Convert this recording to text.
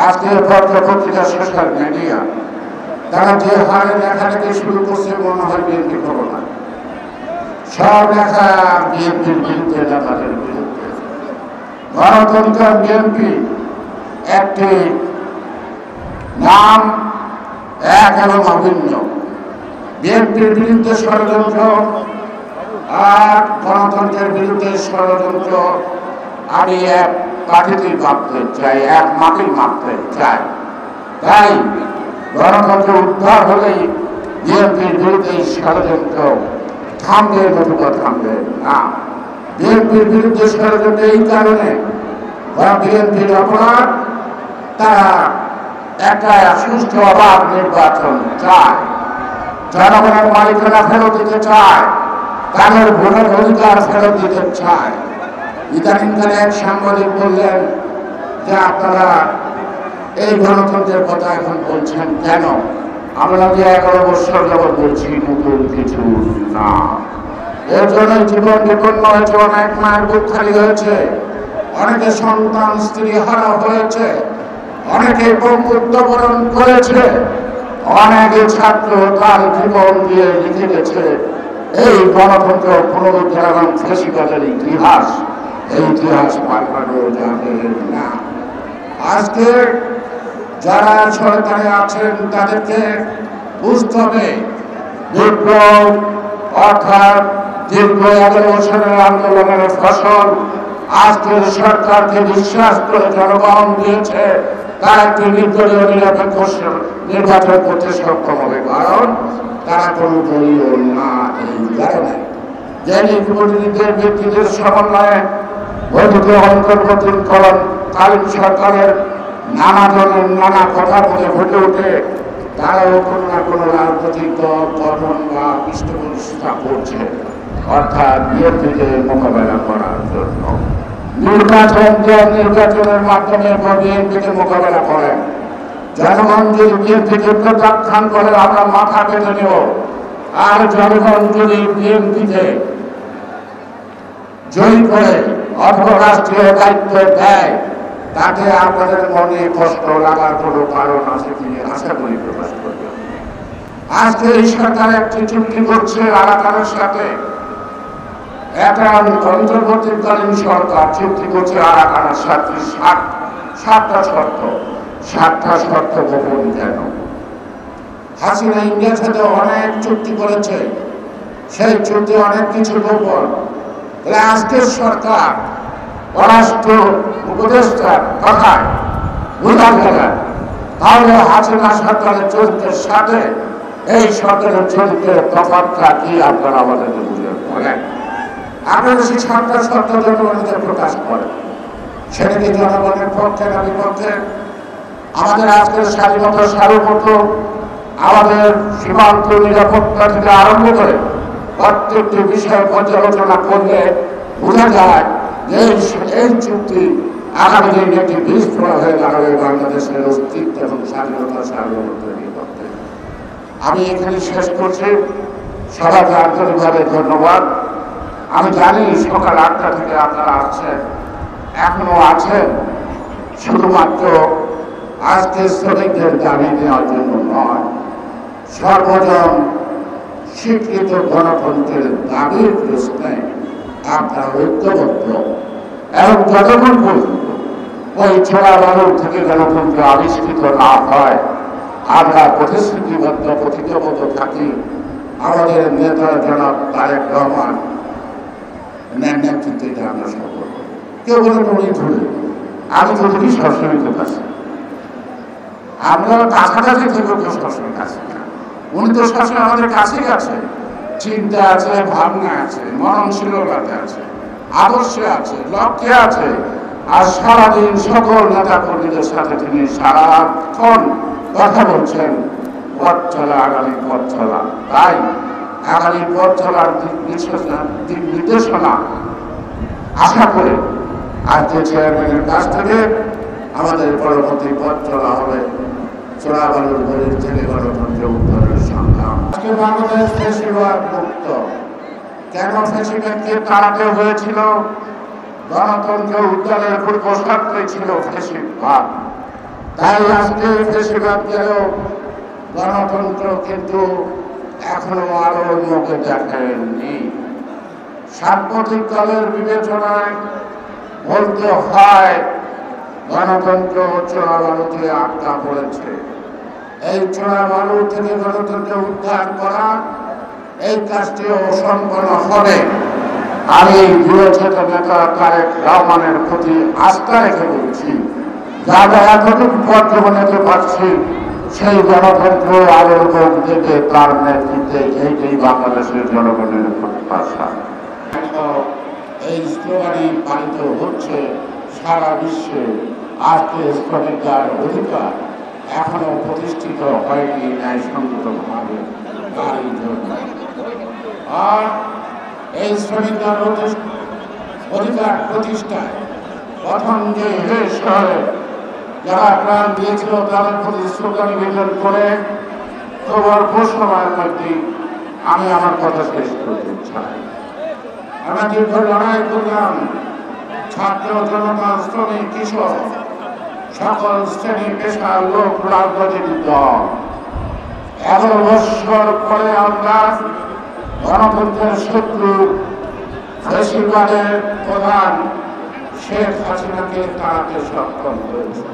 আজকে পত্রপত্রিকা social media তারা যে হারে লেখালেখি শুরু করছে মনে হয় বিএনপি খবর না, সব লেখা বিএনপির বিরুদ্ধে, নেতাদের বিরুদ্ধে। গণতন্ত্র বিএনপি একটি নাম, এক এবং অভিন্ন। বিএনপির বিরুদ্ধে ষড়যন্ত্র আর গণতন্ত্রের বিরুদ্ধে ষড়যন্ত্র আমি এক পাখিতেই মাপতে চাই, এক মাটির মাপতে চাই। তাই গণতন্ত্র উদ্ধার হলেই বিএনপির বিরুদ্ধে ষড়যন্ত্র থামবে, নতুবা থামবে না। বিএনপির বিরুদ্ধে ষড়যন্ত্র এই কারণে বিএনপির অপরাধ, তারা একটা সুষ্ঠু অবাধ নির্বাচন চায়, জনগণের মালিকানা ফেরত দিতে চায়, তাদের ভোটের অধিকার ফেরত দিতে চায়। ইদানিংকালে এক সাংবাদিক বললেন যে আপনারা এই গণতন্ত্রের কথা এখন বলছেন কেন? আমরা যে 11 বছর যাবৎ বলছি নতুন কিছু না। এর জন্য জীবন বিপন্ন হয়েছে, অনেক মায়ের বুক খালি হয়েছে, অনেকে সন্তান স্ত্রী হারা হয়েছে, অনেকে মৃত্যুবরণ করেছে, অনেকে ছাত্র তার জীবন দিয়ে লিখে গেছে এই গণতন্ত্র পুনরুদ্ধার এবং ফ্যাসিবাদের ইতিহাস। এই ইতিহাস পাল্টানো যাবে না। আজকে যারা সরকারে আছেন তাদেরকে বুঝতে হবে, বিপ্লব অর্থাৎ দীর্ঘ 11 বছরের আন্দোলনের ফসল আজকের সরকারকে বিশ্বাস করে জনগণ দিয়েছে, তারা একটি নির্দলীয় নিরপেক্ষ নির্বাচন করতে সক্ষম হবে, কারণ তারা কোনো দলীয় না। এই কারণে যে প্রতিনিধিদের ব্যক্তিদের সমন্বয়ে গঠিত অন্তর্বর্তীকালীন সরকারের নানা ধরনের নানা কথা বলে ফুটে ওঠে, তারাও কোনো না কোনো রাজনৈতিক দল গঠন বা পৃষ্ঠপোষকতা করছে, অর্থাৎ বিএনপিকে মোকাবেলা করার জন্য। নির্বাচনের মাধ্যমে বিএনপিকে মোকাবেলা করেন। জনগণ যদি বিএনপিকে প্রত্যাখ্যান করে আমরা মাথা পেতে নেব, আর জনগণ যদি বিএনপিকে জয়ী করে অথবা রাষ্ট্রীয় দায়িত্ব দেয়, তাতে আপনাদের মনে কষ্ট লাগার কোনো কারণ আছে কি আশা করি প্রকাশ করবে। আজকে এই সরকার একটি চুক্তি করছে আরাকানের সাথে, একটা অন্তর্বর্তীকালীন সরকার চুক্তি করছে আরাকানের সাথে 7টা শর্ত। 7টা শর্ত গোপন কেন? হাসিনা ইন্ডিয়ার সাথে অনেক চুক্তি করেছে, সেই চুক্তি অনেক কিছু গোপন। আজকের সরকার পররাষ্ট্র উপদেষ্টার কথায় বুঝান গেলেন, তাহলে হাসিনা সরকারের চরিত্রের সাথে এই সরকারের চরিত্রের তফাৎটা কি আপনারা আমাদেরকে বুঝে বলেন? আপনারা সেই 7টা শর্ত জনগণকে প্রকাশ করেন, সেটা কি জনগণের পক্ষে না বিপক্ষে? আমাদের আজকের স্বাধীনতা সার্বভৌমত্ব, আমাদের সীমান্ত নিরাপত্তা থেকে আরম্ভ করে প্রত্যেকটি বিষয় পর্যালোচনা করলে বোঝা যায় যে এই চুক্তি আগামী দিনে একটি বিস্ফোরণ হয়ে দাঁড়াবে বাংলাদেশের অস্তিত্ব এবং স্বাধীনতা সার্বভৌমত্বের বিপক্ষে। আমি এখানে শেষ করছি। সবাইকে আন্তরিকভাবে ধন্যবাদ। আমি জানি সকাল 8টা থেকে আপনারা আছেন, এখনো আছেন, শুধুমাত্র আজকে শ্রমিকদের দাবি নেওয়ার জন্য নয়, সর্বজন স্বীকৃত গণতন্ত্রের দাবির প্রশ্নে আপনারা ঐক্যবদ্ধ এবং যতক্ষণ পর্যন্ত ওই ছোড়া বালুর থেকে গণতন্ত্র আবিষ্কৃত না হয় আমরা প্রতিশ্রুতিবদ্ধ প্রতিজ্ঞাবদ্ধ থাকি। আমাদের নেতা জনাব তারেক রহমান নেতৃত্বে এটা আমরা সফল করি। কেউ বলে উনি ধরে, আমি তো দেখি সবসময় তো কাছে, আমরা কাছাকাছি থেকে কেউ সবসময় কাছে না, উনি তো সবসময় আমাদের কাছেই আছে। চিন্তা আছে, ভাবনা আছে, মননশীলতাতে আছে, আদর্শে আছে, লক্ষ্যে আছে। আর সারাদিন সকল নেতা কর্মীদের সাথে তিনি সারাক্ষণ কথা বলছেন পথ চলা, আগামী পথ চলা। তাই আগামী পথ চলার দিক নির্দেশনা আশা করে আজকে চেয়ারম্যানের কাছ থেকে আমাদের পরবর্তী পথ চলা হবে চোরা বালুর গরিব থেকে গণতন্ত্র উদ্ধারের সংগ্রাম। আজকে বাংলাদেশ ফ্যাসিবাদ মুক্ত। কেন ফ্যাসিবাদকে তাড়াতে হয়েছিল? গণতন্ত্র উদ্ধারের পূর্ব শর্তে ছিল ফ্যাসিবাদ। তাই আজকে বেশিরভাগ গেলেও গণতন্ত্র কিন্তু এখনো আলোর মুখে দেখেননি। সাম্প্রতিক কালের বিবেচনায় বলতে হয় গণতন্ত্র চোরাবালুতে আটকা পড়েছে। এই চোরাবালু থেকে গণতন্ত্র উদ্ধার করা এই কাজটি অসম্পন্ন হবে। আমি দৃঢ়চেত নেতা তারেক রহমানের প্রতি আস্থা রেখে বলছি, যারা এতটুকু পথ নিতে পারছি সেই গণতন্ত্র আলোর মুখ দেখে তার নেতৃত্বে এইটাই বাংলাদেশের জনগণের প্রত্যাশা। এই স্লোগানই পালিত হচ্ছে সারা বিশ্বে। আজকে শ্রমিকদের অধিকার এখনো প্রতিষ্ঠিত হয়নি ন্যায়সঙ্গতভাবে তারই জন্য। আর এই শ্রমিকদের অধিকার প্রতিষ্ঠায় প্রথম যে শহরে যারা প্রাণ দিয়েছিল তাদের প্রতি শ্রদ্ধানিবেদন করে খুব অল্প সময়ের মধ্যে আমি আমার কথা শেষ করতে চাই। আমরা দীর্ঘ লড়াই করলাম, ছাত্র জনতা শ্রমিক কৃষক সকল শ্রেণী পেশার লোক রাজনৈতিক দল। 11 বৎসর পরে আমরা গণতন্ত্রের শত্রু ফ্যাসিবাদের প্রধান শেখ হাসিনাকে তাড়াতে সক্ষম হয়েছে।